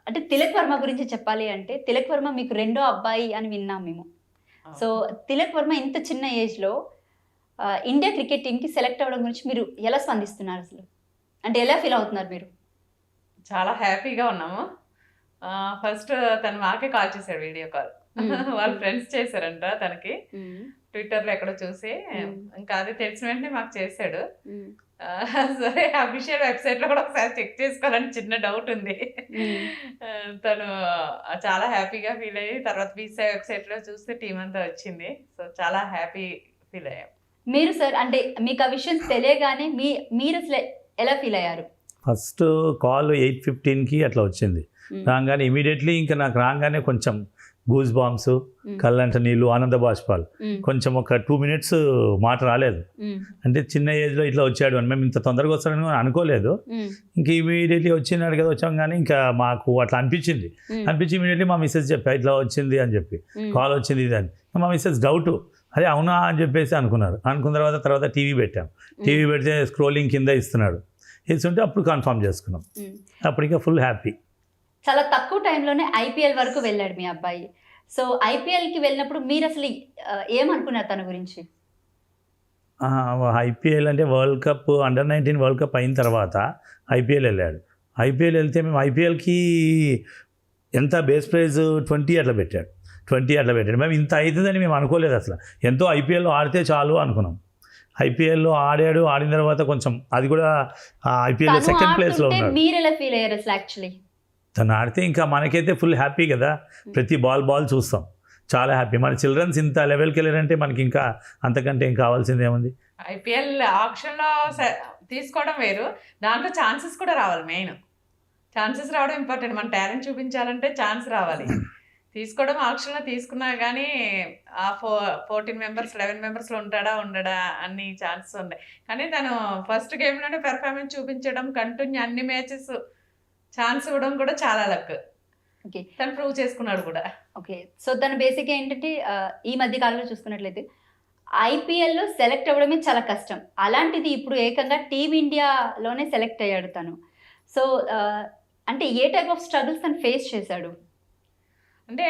అంటే తిలక్ వర్మ గురించి చెప్పాలి అంటే, తిలక్ వర్మ మీకు రెండో అబ్బాయి అని విన్నాం మేము. సో, తిలక్ వర్మ ఇంత చిన్న ఏజ్‌లో ఇండియా క్రికెట్ టీమ్‌కి సెలెక్ట్ అవ్వడం గురించి మీరు ఎలా స్పందిస్తున్నారు అసలు? అంటే ఎలా ఫీల్ అవుతున్నారు మీరు? చాలా హ్యాపీగా ఉన్నాము. ఫస్ట్ తను మాకే కాల్ చేసాడు వీడియో కాల్. వాళ్ళ ఫ్రెండ్స్ చేశారంట తనకి. ట్విట్టర్‌లో ఎక్కడో చూసి ఇంకా అది తెలిసిన వెంటనే మాకు చేసాడు. సరే అఫీషియల్ వెబ్‌సైట్‌లో కూడా ఒకసారి చెక్ చేసుకోవాలని చిన్న డౌట్ ఉంది. తను చాలా హ్యాపీగా ఫీల్ అయ్యి తర్వాత వీసా వెబ్‌సైట్‌లో చూస్తే టీమ్ అంతా వచ్చింది. సో, చాలా హ్యాపీ ఫీల్ అయ్యాం. మీరు సార్ అంటే మీకు ఆ విషయం తెలియగానే మీరసలు ఎలా ఫీల్ అయ్యారు? ఫస్ట్ కాల్ 8:15కి అట్లా వచ్చింది. రాగానే ఇమీడియట్లీ ఇంకా నాకు రాగానే కొంచెం గూస్ బాంబ్స్, కళ్ళంట నీళ్ళు, ఆనంద బాష్పాలు. కొంచెం ఒక 2 మినిట్స్ మాట రాలేదు. అంటే చిన్న ఏజ్లో ఇట్లా వచ్చాడు అని మేము ఇంత తొందరగా వస్తాడని అనుకోలేదు. ఇంక ఇమీడియట్లీ వచ్చినాడు కదా, వచ్చాం కానీ ఇంకా మాకు అట్లా అనిపించి ఇమీడియట్లీ మా మిస్సెస్ చెప్పా ఇట్లా వచ్చింది అని చెప్పి, కాల్ వచ్చింది ఇది అని. మా మిస్సెస్ డౌట్, అదే అవునా అని చెప్పేసి అనుకున్న తర్వాత టీవీ పెట్టాం. టీవీ పెడితే స్క్రోలింగ్ కింద ఇస్తున్నాడు. ఇస్తుంటే అప్పుడు కన్ఫర్మ్ చేసుకున్నాం. అప్పుడు ఇంకా ఫుల్ హ్యాపీ. చాలా తక్కువ టైంలోనే ఐపీఎల్ వరకు వెళ్ళాడు మీ అబ్బాయి. సో, ఐపీఎల్‌కి వెళ్ళినప్పుడు మీరు అసలు ఏమనుకున్నారు తన గురించి? ఐపీఎల్ అంటే world cup under-19 world cup అయిన తర్వాత ఐపీఎల్ వెళ్ళాడు. ఐపీఎల్ వెళ్తే మేము ఐపీఎల్కి ఎంత బేస్ ప్రైజ్ 20 అట్లా పెట్టాడు. మేము ఇంత అవుతుందని మేము అనుకోలేదు అసలు. ఎంతో ఐపీఎల్లో ఆడితే చాలు అనుకున్నాం. ఐపీఎల్లో ఆడిన తర్వాత కొంచెం అది కూడా ఐపీఎల్లో సెకండ్ ప్లేస్లో ఉన్నాడు. మీరు ఎలా ఫీల్ అయ్యారు అసలు యాక్చువల్లీ? తను ఆడితే ఇంకా మనకైతే ఫుల్ హ్యాపీ కదా. ప్రతి బాల్ చూస్తాం, చాలా హ్యాపీ. మన చిల్డ్రన్స్ ఇంత లెవెల్కి వెళ్ళారంటే మనకి ఇంకా అంతకంటే ఏం కావాల్సింది ఏముంది? ఐపీఎల్ ఆక్షన్లో తీసుకోవడం వేరు, దాంట్లో ఛాన్సెస్ కూడా రావాలి. మెయిన్ ఛాన్సెస్ రావడం ఇంపార్టెంట్. మన టాలెంట్ చూపించాలంటే ఛాన్స్ రావాలి. తీసుకోవడం ఆక్షన్లో తీసుకున్నా కానీ ఆ 14 మెంబర్స్ 11 మెంబర్స్లో ఉండడా అన్ని ఛాన్సెస్ ఉన్నాయి. కానీ తను ఫస్ట్ గేమ్లోనే పెర్ఫార్మెన్స్ చూపించడం, కంటిన్యూ అన్ని మ్యాచెస్ ఛాన్స్ ఇవ్వడం కూడా చాలా లక్. ఓకే, తను ప్రూవ్ చేసుకున్నాడు కూడా. ఓకే, సో తను బేసిక్గా ఏంటంటే ఈ మధ్య కాలంలో చూసుకున్నట్లయితే ఐపీఎల్లో సెలెక్ట్ అవ్వడమే చాలా కష్టం. అలాంటిది ఇప్పుడు ఏకంగా టీమిండియాలోనే సెలెక్ట్ అయ్యాడు తను. సో అంటే ఏ టైప్ ఆఫ్ స్ట్రగుల్స్ తను ఫేస్ చేశాడు? అంటే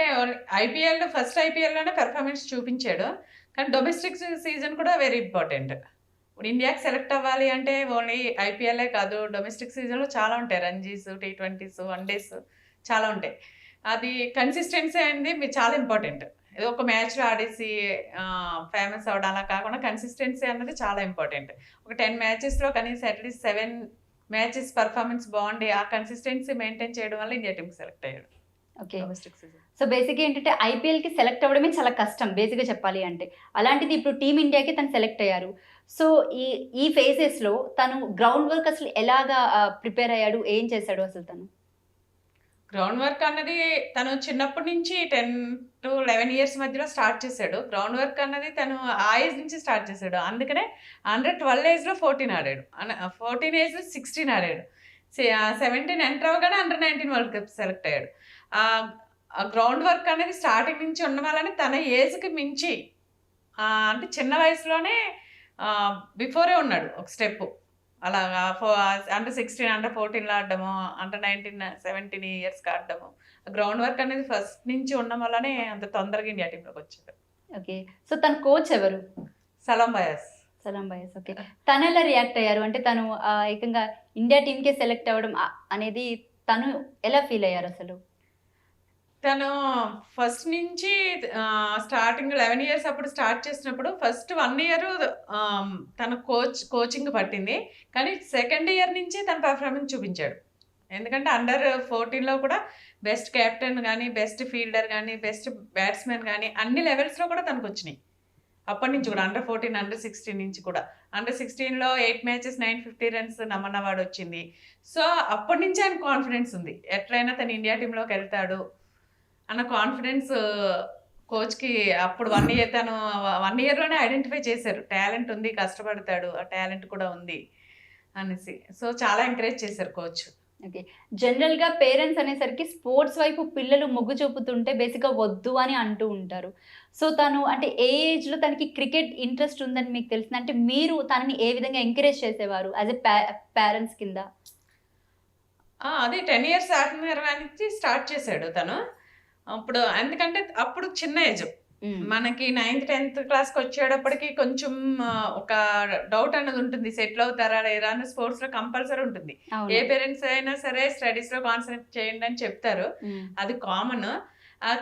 ఫస్ట్ ఐపీఎల్లోనే పెర్ఫార్మెన్స్ చూపించాడు. కానీ డొమెస్టిక్ సీజన్ కూడా వెరీ ఇంపార్టెంట్. ఇప్పుడు ఇండియాకి సెలెక్ట్ అవ్వాలి అంటే ఓన్లీ ఐపీఎల్లే కాదు, డొమెస్టిక్ సీజన్లో చాలా ఉంటాయి. రంజీస్, T20s, వన్డేస్ చాలా ఉంటాయి. అది కన్సిస్టెన్సీ అనేది చాలా ఇంపార్టెంట్. ఏదో ఒక మ్యాచ్లో ఆడేసి ఫేమస్ అవ్వడం అలా కాకుండా కన్సిస్టెన్సీ అన్నది చాలా ఇంపార్టెంట్. ఒక 10 మ్యాచెస్లో కనీసం అట్లీస్ట్ 7 మ్యాచెస్ పర్ఫార్మెన్స్ బాగుండి ఆ కన్సిస్టెన్సీ మెయింటైన్ చేయడం వల్ల ఇండియా టీమ్కి సెలెక్ట్ అయ్యాడు. ఓకే, సో బేసిక్గా ఏంటంటే ఐపీఎల్కి సెలెక్ట్ అవ్వడమే చాలా కష్టం బేసిక్గా చెప్పాలి అంటే. అలాంటిది ఇప్పుడు టీమిండియాకి తను సెలెక్ట్ అయ్యారు. సో ఈ ఫేజెస్లో తను గ్రౌండ్ వర్క్ అసలు ఎలాగా ప్రిపేర్ అయ్యాడు, ఏం చేశాడు అసలు తను? గ్రౌండ్ వర్క్ అన్నది తను చిన్నప్పటి నుంచి 10 to 11 ఇయర్స్ మధ్యలో స్టార్ట్ చేశాడు. గ్రౌండ్ వర్క్ అన్నది తను ఆ ఏజ్ నుంచి స్టార్ట్ చేశాడు. అందుకనే అండర్ 12 ఏజ్లో 14 ఆడాడు, 14 ఏజ్లో 16 ఆడాడు, 17 ఎంటర్ అవ్వగానే అండర్-19 వరల్డ్ కప్ సెలెక్ట్ అయ్యాడు. ఆ గ్రౌండ్ వర్క్ అనేది స్టార్టింగ్ నుంచి ఉండడం వల్లనే తన ఏజ్కి మించి అంటే చిన్న వయసులోనే బిఫోరే ఉన్నాడు ఒక స్టెప్. అలాగా అండర్-16 అండర్-14లో ఆడడము, అండర్-19 17 ఇయర్స్కి ఆడడము, గ్రౌండ్ వర్క్ అనేది ఫస్ట్ నుంచి ఉండడం వల్లనే అంత తొందరగా ఇండియా టీంలోకి వచ్చాడు. ఓకే, సో తన కోచ్ ఎవరు? సలాం బయాస్. ఓకే, తను ఎలా రియాక్ట్ అయ్యారు? అంటే తను ఏకంగా ఇండియా టీంకే సెలెక్ట్ అవ్వడం అనేది తను ఎలా ఫీల్ అయ్యారు అసలు? తను ఫస్ట్ నుంచి స్టార్టింగ్ 11 ఇయర్స్ అప్పుడు స్టార్ట్ చేసినప్పుడు ఫస్ట్ 1 ఇయర్ తన కోచింగ్ పట్టింది. కానీ సెకండ్ ఇయర్ నుంచి తన పర్ఫార్మెన్స్ చూపించాడు. ఎందుకంటే అండర్-14లో కూడా బెస్ట్ కెప్టెన్ కానీ, బెస్ట్ ఫీల్డర్ కానీ, బెస్ట్ బ్యాట్స్మెన్ కానీ అన్ని లెవెల్స్లో కూడా తనకు వచ్చినాయి. అప్పటి నుంచి కూడా అండర్-14 అండర్-16 నుంచి కూడా అండర్-16లో 8 మ్యాచెస్ 950 రన్స్ నమన్ అవార్డు వచ్చింది. సో అప్పటి నుంచి ఆయన కాన్ఫిడెన్స్ ఉంది, ఎట్లయినా తను ఇండియా టీంలోకి వెళ్తాడు అన్న కాన్ఫిడెన్స్ కోచ్కి అప్పుడు 1 ఇయర్ తను 1 ఇయర్లోనే ఐడెంటిఫై చేశారు. టాలెంట్ ఉంది, కష్టపడతాడు, ఆ టాలెంట్ కూడా ఉంది అనేసి. సో చాలా ఎంకరేజ్ చేశారు కోచ్. ఓకే, జనరల్గా పేరెంట్స్ అనేసరికి స్పోర్ట్స్ వైపు పిల్లలు మొగ్గు చూపుతుంటే బేసిక్గా వద్దు అని అంటూ ఉంటారు. సో తను అంటే ఏ ఏజ్లో తనకి క్రికెట్ ఇంట్రెస్ట్ ఉందని మీకు తెలిసింది? అంటే మీరు తనని ఏ విధంగా ఎంకరేజ్ చేసేవారు యాజ్ ఎ పేరెంట్స్ కింద? అదే 10 ఇయర్స్ దాటిన తర్వాత స్టార్ట్ చేశాడు తను. అప్పుడు ఎందుకంటే అప్పుడు చిన్న ఏజ్, మనకి 9th 10th క్లాస్కి వచ్చేటప్పటికి కొంచెం ఒక డౌట్ అన్నది ఉంటుంది, సెటిల్ అవుతారా లేదా అని. స్పోర్ట్స్ లో కంపల్సరీ ఉంటుంది, ఏ పేరెంట్స్ అయినా సరే స్టడీస్ లో కాన్సన్ట్రేట్ చేయండి అని చెప్తారు, అది కామన్.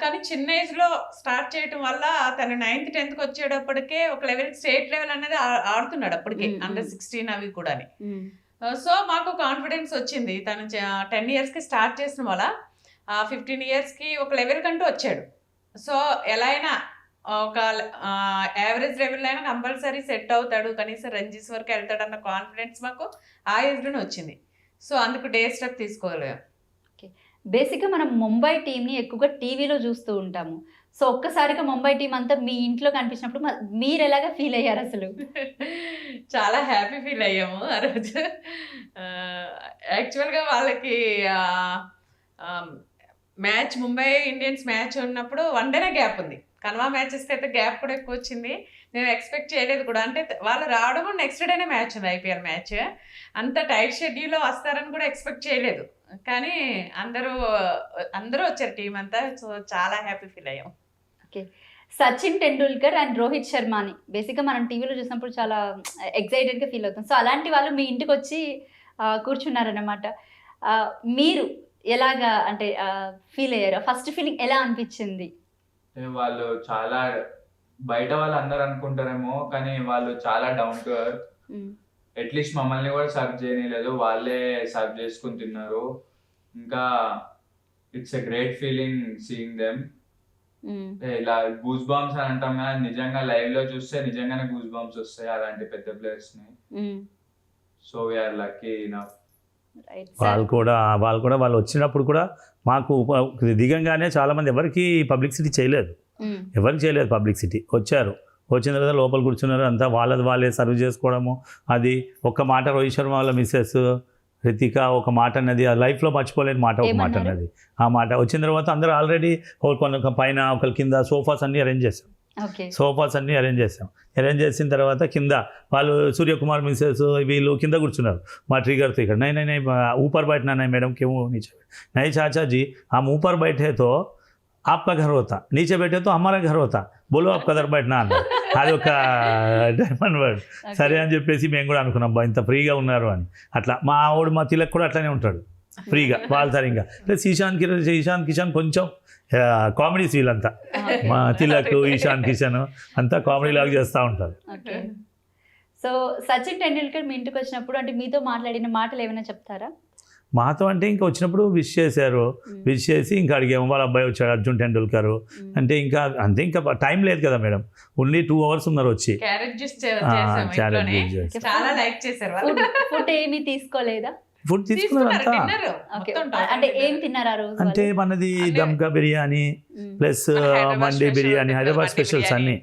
కానీ చిన్న ఏజ్ లో స్టార్ట్ చేయడం వల్ల తను 9th 10th వచ్చేటప్పటికే ఒక లెవెల్, స్టేట్ లెవెల్ అనేది ఆడుతున్నాడు అప్పటికే, అండర్ 16 అవి కూడా. సో మాకు కాన్ఫిడెన్స్ వచ్చింది, తను 10 ఇయర్స్కి స్టార్ట్ చేసిన వల్ల 15 ఇయర్స్కి ఒక లెవెల్ కంటూ వచ్చాడు. సో ఎలా అయినా ఒక యావరేజ్ లెవెల్ అయినా కంపల్సరీ సెట్ అవుతాడు, కనీసం రంజీస్ వరకు వెళ్తాడు అన్న కాన్ఫిడెన్స్ మాకు ఆ ఏజ్లోనే వచ్చింది. సో అందుకు డే స్టెప్ తీసుకోలేము. బేసిక్గా మనం ముంబై టీంని ఎక్కువగా టీవీలో చూస్తూ ఉంటాము. సో ఒక్కసారిగా ముంబై టీం అంతా మీ ఇంట్లో కనిపించినప్పుడు మీరు ఎలాగా ఫీల్ అయ్యారు అసలు? చాలా హ్యాపీ ఫీల్ అయ్యాము ఆ రోజు. యాక్చువల్గా వాళ్ళకి మ్యాచ్, ముంబై ఇండియన్స్ మ్యాచ్ ఉన్నప్పుడు 1 డేనే గ్యాప్ ఉంది. కన్వా మ్యాచెస్కి అయితే గ్యాప్ కూడా ఎక్కువ వచ్చింది. మేము ఎక్స్పెక్ట్ చేయలేదు కూడా, అంటే వాళ్ళు రావడం కూడా నెక్స్ట్ డేనే మ్యాచ్ ఉంది, ఐపీఎల్ మ్యాచ్. అంత టైట్ షెడ్యూల్లో వస్తారని కూడా ఎక్స్పెక్ట్ చేయలేదు, కానీ అందరూ వచ్చారు టీం అంతా. సో చాలా హ్యాపీ ఫీల్ అయ్యాం. ఓకే, సచిన్ టెండూల్కర్ అండ్ రోహిత్ శర్మని బేసిక్గా మనం టీవీలో చూసినప్పుడు చాలా ఎక్సైటెడ్గా ఫీల్ అవుతాం. సో అలాంటి వాళ్ళు మీ ఇంటికి వచ్చి కూర్చున్నారన్నమాట. మీరు ఎలాగా అంటే ఫీల్ అయ్యారు? ఫస్ట్ ఫీలింగ్ ఎలా అనిపించింది? వాళ్ళు చాలా బయట వాళ్ళు అందరు అనుకుంటారేమో, కానీ వాళ్ళు చాలా డౌన్ టు ఎర్త్. అట్లీస్ట్ మమ్మల్ని కూడా సర్వ్ చేయలేదు, వాళ్ళే సర్వ్ చేసుకుని తిన్నారు. ఇంకా it's a great feeling seeing them. ఇలా గూస్ బాంబ్స్ అని అంటాం కదా, నిజంగా లైవ్ లో చూస్తే నిజంగానే గూస్ బాంబ్స్ వస్తాయి అలాంటి పెద్ద ప్లేయర్స్ ని. So we're lucky enough. వాళ్ళు వచ్చినప్పుడు కూడా మాకు దిగంగానే చాలామంది ఎవరికి పబ్లిసిటీ చేయలేదు, పబ్లిసిటీ. వచ్చిన తర్వాత లోపల కూర్చున్నారు, అంతా వాళ్ళే సర్వ్ చేసుకోవడము. అది ఒక్క మాట రోహిత్ శర్మ వాళ్ళ మిస్సెస్ రితిక ఒక మాట అన్నది లైఫ్లో మర్చిపోలేని మాట, ఒక మాట అన్నది. ఆ మాట వచ్చిన తర్వాత అందరూ ఆల్రెడీ ఒక పైన ఒకరి కింద సోఫాస్ అన్నీ అరేంజ్ చేసాం. అరేంజ్ చేసిన తర్వాత కింద వాళ్ళు సూర్యకుమార్ మిస్సెస్ వీళ్ళు కింద కూర్చున్నారు మా ట్రిగర్తో. ఇక్కడ నై ऊपर बैठना नहीं मैडम, क्यों नीचे? नहीं चाचा जी, हम ऊपर बैठे तो आपका घर होता, नीचे बैठे तो हमारा घर होता, बोलो आप कदर बैठना అన్నారు. అది ఒక డైమండ్ వర్డ్. సరే అని చెప్పేసి మేము కూడా అనుకున్నాం, ఇంత ఫ్రీగా ఉన్నారు అని. అట్లా మా ఆవిడ మా తిలక్ కూడా అట్లానే ఉంటాడు, ఫ్రీగా వాల్తరింగా. ప్లస్ ఈశాన్ కిషన్ కొంచెం కామెడీస్, వీళ్ళంతా మా తిలక్ ఈశాన్ కిషన్ అంతా కామెడీ లాగా చేస్తూ ఉంటారు. సో సచిన్ టెండూల్కర్ మీ ఇంటికి వచ్చినప్పుడు అంటే మీతో మాట్లాడిన మాటలు ఏమైనా చెప్తారా? మాతో అంటే ఇంకా వచ్చినప్పుడు విష్ చేసి ఇంకా అడిగాము, వాళ్ళ అబ్బాయి వచ్చాడు అర్జున్ టెండూల్కర్ అంటే. ఇంకా టైం లేదు కదా మేడం, ఓన్లీ 2 hours ఉన్నారు వచ్చి. ఫుడ్ ఏమీ తీసుకోలేదా? ఫుడ్ తీసుకున్నారు అంటే ఏం తిన్నారు ఆ రోజు? అంటే మనది దమ్కా బిర్యానీ ప్లస్ మండీ బిర్యానీ, హైదరాబాద్ స్పెషల్స్ అన్ని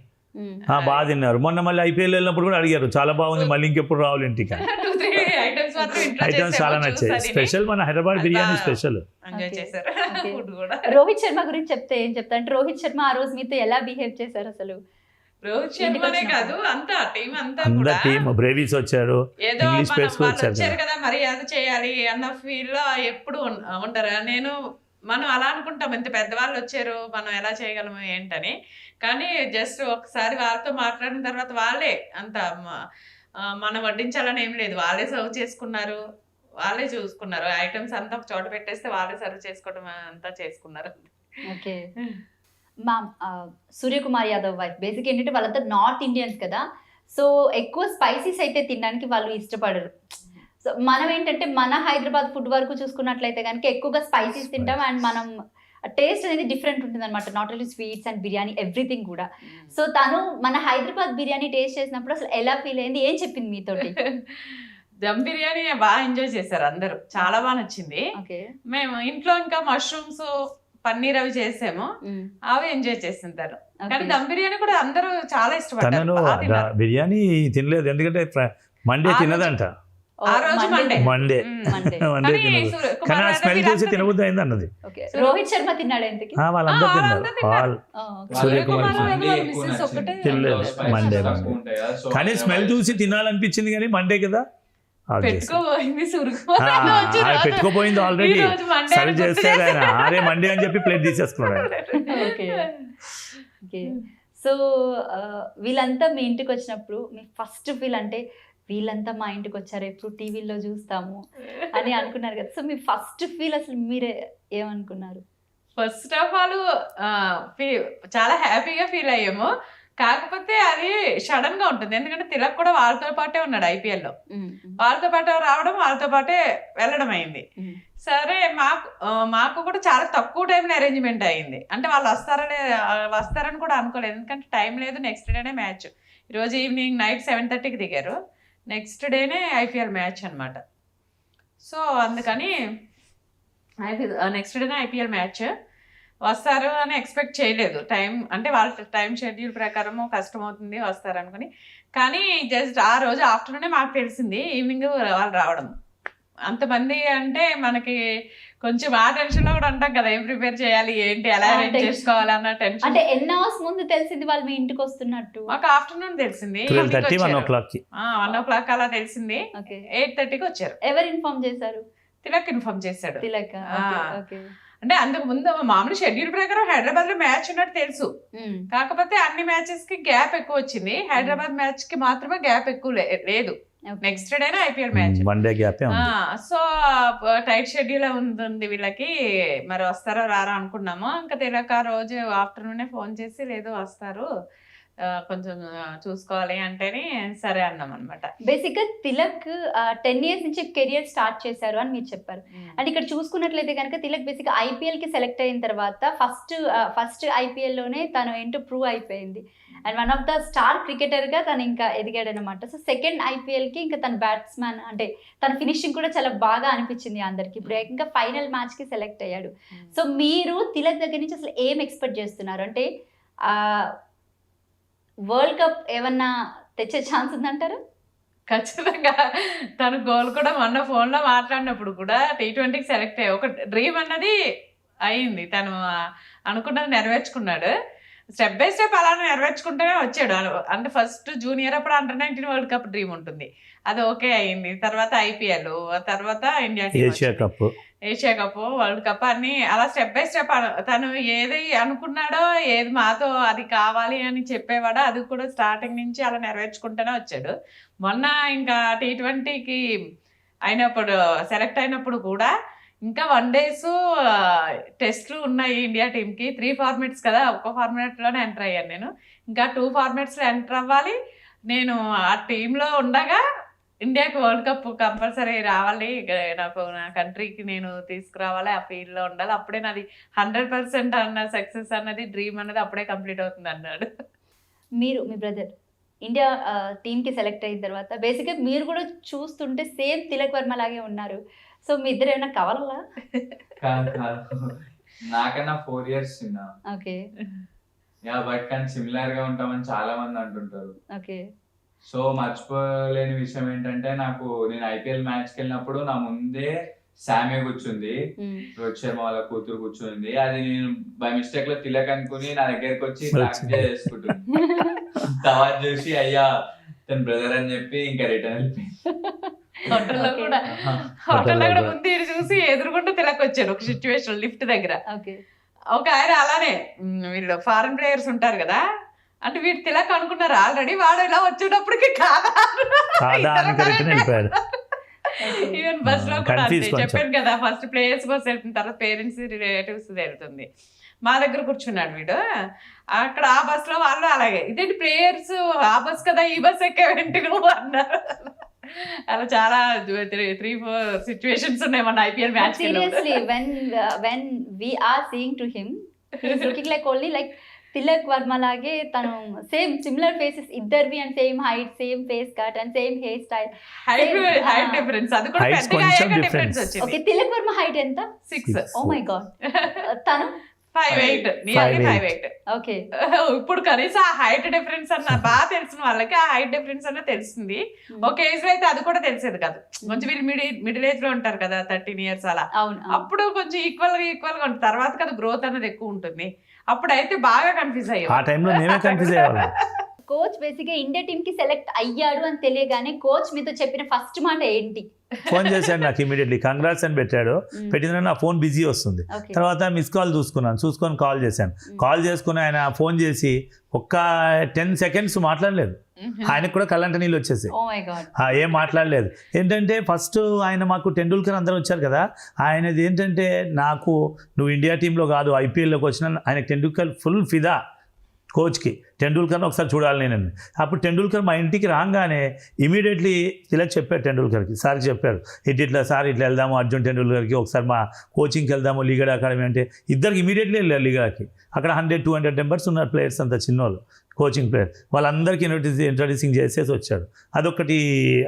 బాగా తిన్నారు. మొన్న మళ్ళీ ఐపీఎల్ వెళ్ళినప్పుడు కూడా అడిగారు, చాలా బాగుంది, మళ్ళీ ఇంకెప్పుడు రావాలి ఇంటికి. ఐటమ్స్ చాలా నచ్చాయి. స్పెషల్ మన హైదరాబాద్ బిర్యానీ స్పెషల్. రోహిత్ శర్మ గురించి చెప్తే ఏం చెప్తా అంటే, రోహిత్ శర్మ ఆ రోజు మీతో ఎలా బిహేవ్ చేశారు అసలు? రోహిత్ శర్మనే కాదు, అంతా టీం అంతా కూడా బ్రేవీస్ వచ్చారు, ఇంగ్లీష్ ప్లేయర్స్ వచ్చారు కదా, మర్యాద చేయాలి అన్న ఫీల్ లో ఎప్పుడు ఉంటారు. మనం అలా అనుకుంటాం, ఇంత పెద్దవాళ్ళు వచ్చారు మనం ఎలా చేయగలము ఏంటని. కానీ జస్ట్ ఒకసారి వాళ్ళతో మాట్లాడిన తర్వాత వాళ్ళే అంత మనం వడ్డించాలని ఏం లేదు, వాళ్ళే సర్వ్ చేసుకున్నారు, వాళ్ళే చూసుకున్నారు. ఐటమ్స్ అంతా ఒక చోట పెట్టేస్తే వాళ్ళే సర్వ్ చేసుకోవడం అంతా చేసుకున్నారు. ఓకే, మా సూర్యకుమార్ యాదవ్ వైఫ్ బేసిక్ ఏంటంటే వాళ్ళంతా నార్త్ ఇండియన్స్ కదా, సో ఎక్కువ స్పైసీస్ అయితే తినడానికి వాళ్ళు ఇష్టపడరు. సో మనం ఏంటంటే మన హైదరాబాద్ ఫుడ్ వరకు చూసుకున్నట్లయితే కనుక ఎక్కువగా స్పైసీస్ తింటాం, అండ్ మనం టేస్ట్ అనేది డిఫరెంట్ ఉంటుంది అనమాట, not only sweets and biryani everything కూడా. సో తను మన హైదరాబాద్ బిర్యానీ టేస్ట్ చేసినప్పుడు అసలు ఎలా ఫీల్ అయింది, ఏం చెప్పింది మీతోటి? దమ్ బిర్యానీ బాగా ఎంజాయ్ చేశారు అందరూ, చాలా బాగా నచ్చింది. మేము ఇంట్లో ఇంకా మష్రూమ్స్ పన్నీర్ అవి చేసాము, అవి ఎంజాయ్ చేస్తుంటారు. కానీ దమ్ బిర్యానీ కూడా అందరూ చాలా ఇష్టపడ్డారు. బిర్యానీ తినలేదు ఎందుకంటే మండే తినదంట, మండే కానీ స్మెల్ చేసి తినబుద్ధి అయింది అన్నది. రోహిత్ శర్మ తిన్నాడు, వాళ్ళందరూ తిన్నారు, సూర్యకుమార్ తినలేదు మండే. కానీ స్మెల్ చూసి తినాలనిపించింది, కానీ మండే కదా out చేసి. పెట్టుకోబోయింది పెట్టుకోపోయింది ఆల్రెడీ సరి చేస్తారు ఆయన. అరే మండే అని చెప్పి ప్లేట్ తీసేసుకున్నాడు. Okay okay. సో వీళ్ళంతా మీ ఇంటికి వచ్చినప్పుడు మీ ఫస్ట్ ఫీల్ అంటే వీళ్ళంతా మా ఇంటికి వచ్చారు ఎప్పుడు టీవీలో చూస్తాము అని అనుకున్నారు కదా. సో మీ ఫస్ట్ ఫీల్ అసలు మీరే ఏమనుకున్నారు? ఫస్ట్ ఆఫ్ ఆల్ చాలా హ్యాపీగా ఫీల్ అయ్యాము. కాకపోతే అది సడన్ గా ఉంటుంది, ఎందుకంటే తిలక్ కూడా వాళ్ళతో పాటే ఉన్నాడు IPL లో. వాళ్ళతో పాటే రావడం, వాళ్ళతో పాటే వెళ్ళడం అయింది. సరే మాకు కూడా చాలా తక్కువ టైంలో అరేంజ్మెంట్ అయింది. అంటే వాళ్ళు వస్తారని కూడా అనుకోలేదు, ఎందుకంటే టైం లేదు. నెక్స్ట్ డేనే మ్యాచ్. ఈరోజు ఈవినింగ్ నైట్ 7:30కి దిగారు. నెక్స్ట్ డేనే IPL మ్యాచ్ అనమాట. సో అందుకని నెక్స్ట్ డేనే IPL మ్యాచ్. వస్తారు అని ఎక్స్పెక్ట్ చేయలేదు. టైం అంటే వాళ్ళ టైం షెడ్యూల్ ప్రకారము కష్టం అవుతుంది వస్తారు అనుకుని. కానీ జస్ట్ ఆ రోజు ఆఫ్టర్నూనే మాకు తెలిసింది ఈవినింగ్ వాళ్ళు రావడం. అంతమంది అంటే మనకి కొంచెం ఆ టెన్షన్ లో కూడా ఉంటాం కదా, ఏం ప్రిపేర్ చేయాలి, ఏంటి, ఎలా అరేంజ్ చేసుకోవాలి అన్న టెన్షన్. అంటే ఎన్ని అవర్స్ ముందు తెలిసింది వాళ్ళు మీ ఇంటికి వస్తున్నట్టు? మాకు ఆఫ్టర్నూన్ తెలిసింది 12:30 1 o'clock. 1 o'clock అలా తెలిసింది. 8:30కి వచ్చారు. ఎవరు ఇన్ఫార్మ్ చేశారు? తిలక్ ఇన్ఫార్మ్ చేశాడు. తిలక్. అంటే అంతకు ముందు మామూలు షెడ్యూల్ ప్రకారం హైదరాబాద్ లో మ్యాచ్ ఉన్నట్టు తెలుసు. కాకపోతే అన్ని మ్యాచెస్ కి గ్యాప్ ఎక్కువ వచ్చింది. హైదరాబాద్ మ్యాచ్ కి మాత్రమే గ్యాప్ ఎక్కువ లేదు. నెక్స్ట్ డేనే IPL match. One day gap. So tight schedule ఉంటుంది వీళ్ళకి, మరి వస్తారో రారా అనుకున్నాము. ఇంకా తిలక్ ఆ రోజు ఆఫ్టర్నూనే ఫోన్ చేసి లేదు వస్తారు కొంచెం చూసుకోవాలి అంటేనే సరే అన్నాం అనమాట. బేసిక్ గా తిలక్ 10 years నుంచి కెరియర్ స్టార్ట్ చేశారు అని మీరు చెప్పారు. అండ్ ఇక్కడ చూసుకున్నట్లయితే కనుక తిలక్ బేసిక్ గా IPL కి సెలెక్ట్ అయిన తర్వాత ఫస్ట్ IPL లోనే తను ఏంటో ప్రూవ్ అయిపోయింది. And one of the star cricketer గా తను ఇంకా ఎదిగాడు అనమాట. సో సెకండ్ IPL కి ఇంకా తన బ్యాట్స్మెన్ అంటే తన ఫినిషింగ్ కూడా చాలా బాగా అనిపించింది అందరికి. ఇప్పుడు ఇంకా ఫైనల్ మ్యాచ్ కి సెలెక్ట్ అయ్యాడు. సో మీరు తిలక్ దగ్గర నుంచి అసలు ఏం ఎక్స్పెక్ట్ చేస్తున్నారు? అంటే వరల్డ్ కప్ ఏమన్నా తెచ్చే ఛాన్స్ ఉందంటారు? ఖచ్చితంగా. తను గోల్ కూడా మొన్న ఫోన్లో మాట్లాడినప్పుడు కూడా T20కి సెలెక్ట్ అయ్యి ఒక డ్రీమ్ అన్నది అయింది. తను అనుకున్నది నెరవేర్చుకున్నాడు. స్టెప్ బై స్టెప్ అలా నెరవేర్చుకుంటూనే వచ్చాడు. అంటే ఫస్ట్ జూనియర్ అప్పుడు Under-19 వరల్డ్ కప్ డ్రీమ్ ఉంటుంది, అది ఓకే అయింది. తర్వాత IPL, తర్వాత India Asia cup, world cup అన్ని అలా స్టెప్ బై స్టెప్ తను ఏది అనుకున్నాడో, ఏది మాతో అది కావాలి అని చెప్పేవాడో అది కూడా స్టార్టింగ్ నుంచి అలా నెరవేర్చుకుంటూనే వచ్చాడు. మొన్న ఇంకా T20కి అయినప్పుడు సెలెక్ట్ అయినప్పుడు కూడా ఇంకా 1 days టెస్ట్లు ఉన్నాయి ఇండియా టీంకి. 3 formats కదా, ఒక్క ఫార్మాట్లోనే ఎంటర్ అయ్యాను నేను. ఇంకా 2 formatsలో ఎంటర్ అవ్వాలి. నేను ఆ టీంలో ఉండగా ఇండియాకి వరల్డ్ కప్ కంపల్సరీ రావాలి, నాకు నా కంట్రీకి నేను తీసుకురావాలి, ఆ ఫీల్డ్లో ఉండాలి, అప్పుడే నాది 100% అన్న సక్సెస్ అన్నది డ్రీమ్ అన్నది అప్పుడే కంప్లీట్ అవుతుంది అన్నాడు. మీరు మీ బ్రదర్ ఇండియా టీంకి సెలెక్ట్ అయిన తర్వాత బేసిక్గా మీరు కూడా చూస్తుంటే సేమ్ తిలక్ వర్మ లాగే ఉన్నారు. సో మీ ఇద్దరు ఏమైనా కావాలా? నాకన్నా 4 years చిన్న. ఓకే. బట్ కానీ సిమిలర్ గా ఉంటామని చాలా మంది అంటుంటారు. ఓకే. సో మర్చిపోలేని విషయం ఏంటంటే నేను IPL మ్యాచ్కి వెళ్ళినప్పుడు నా ముందే శామే కూర్చుంది, రోహిత్ శర్మ వాళ్ళ కూతురు కూర్చుంది. అది నేను బై మిస్టేక్ లో తిలక్ అనుకుని నా దగ్గరకు వచ్చి చేసుకుంటుంది. తర్వాత చూసి అయ్యా తన బ్రదర్ అని చెప్పి ఇంకా రిటర్న్ వెళ్ళిపోయింది. హోటల్లో కూడా ముందు చూసి ఎదురుకుంటూ తిలక్ వచ్చాడు ఒక సిచ్యువేషన్ లిఫ్ట్ దగ్గర. ఒక ఆయన అలానే వీళ్ళు ఫారెన్ ప్లేయర్స్ ఉంటారు కదా, అంటే వీడు తిలక్ అనుకున్నారు ఆల్రెడీ, వాడు ఇలా వచ్చేటప్పటికి ఈవెన్ బస్ లో కూడా చెప్పాను కదా, ఫస్ట్ ప్లేయర్స్ బస్ వెళ్తున్న తర్వాత పేరెంట్స్ రిలేటివ్స్ వెళ్తుంది. మా దగ్గర కూర్చున్నాడు వీడు. అక్కడ ఆ బస్ లో వాళ్ళు అలాగే ఇదేంటి ప్లేయర్స్ ఆ బస్ కదా ఈ బస్ ఎక్కేంటి నువ్వు అన్నారు. అలా చాలా 3-4 సిచ్యువేషన్స్ ఉన్నాయి మన IPL match. Seriously when we are seeing to him, he is looking like only like Tilak Varma లాగే. తను సేమ్ సిమిలర్ ఫేసెస్ ఇద్దరివి, and same height, same face cut and same hair style. Height difference అది కూడా పెద్దగా difference వచ్చింది. Okay. Tilak Varma height ఎంత? 6. Oh my God. తను 5'8", nearly 5'8". Okay. ఇప్పుడు కనీసం ఆ హైట్ డిఫరెన్స్ అన్న బాగా తెలిసిన వాళ్ళకి ఆ హైట్ డిఫరెన్స్ అన్న తెలుస్తుంది. ఒక ఏజ్ లో అయితే అది కూడా తెలిసేది కాదు. కొంచెం వీళ్ళు మిడిల్ ఏజ్ లో ఉంటారు కదా, 13 years అలా. అప్పుడు కొంచెం ఈక్వల్ గా ఉంటుంది. తర్వాత కదా గ్రోత్ అన్నది ఎక్కువ ఉంటుంది. అప్పుడైతే బాగా కన్ఫ్యూజ్ అయ్యాం. ఆ టైంలో నేనే కన్ఫ్యూజ్ అయ్యాను. కోచ్ బేసిక్గా ఇండియా టీమ్ కి సెలెక్ట్ అయ్యాడు అని తెలియగానే కోచ్ మీతో చెప్పిన ఫస్ట్ మాట ఏంటి? ఫోన్ చేశాడు నాకు ఇమీడియట్లీ, కంగ్రాట్స్ అని పెట్టాడు. పెట్టిన నా ఫోన్ బిజీ వస్తుంది. Okay. తర్వాత మిస్ కాల్ చూసుకొని కాల్ చేశాను. కాల్ చేసుకుని ఆయన ఫోన్ చేసి ఒక్క 10 seconds మాట్లాడలేదు. ఆయనకు కూడా కళ్ళంట నీళ్ళు వచ్చేసాయి. Oh my God. ఏం మాట్లాడలేదు. ఏంటంటే ఫస్ట్ ఆయన మాకు టెండూల్కర్ అందరూ వచ్చారు కదా, ఆయనది ఏంటంటే నాకు నువ్వు ఇండియా టీంలో కాదు ఐపీఎల్లోకి వచ్చిన ఆయనకు టెండూల్కర్ ఫుల్ ఫిదా కోచ్కి. టెండూల్కర్ని ఒకసారి చూడాలి నేను. అప్పుడు టెండూల్కర్ మా ఇంటికి రాగానే ఇమీడియట్లీ ఇలా చెప్పారు టెండూల్కర్కి, సార్కి చెప్పారు ఇట్లా సార్ ఇట్లా వెళ్దాము అర్జున్ టెండూల్కర్కి ఒకసారి మా కోచింగ్కి వెళ్దాము లీగడ్ అకాడమీ అంటే ఇద్దరికి ఇమీడియట్లీ వెళ్ళారు లీగడ్కి. అక్కడ 100-200 మెంబర్స్ ఉన్నారు ప్లేయర్స్, అంత చిన్నోళ్ళు కోచింగ్ ప్లేయర్. వాళ్ళందరికీ ఇంట్రడ్యూసింగ్ చేసేసి వచ్చాడు. అదొకటి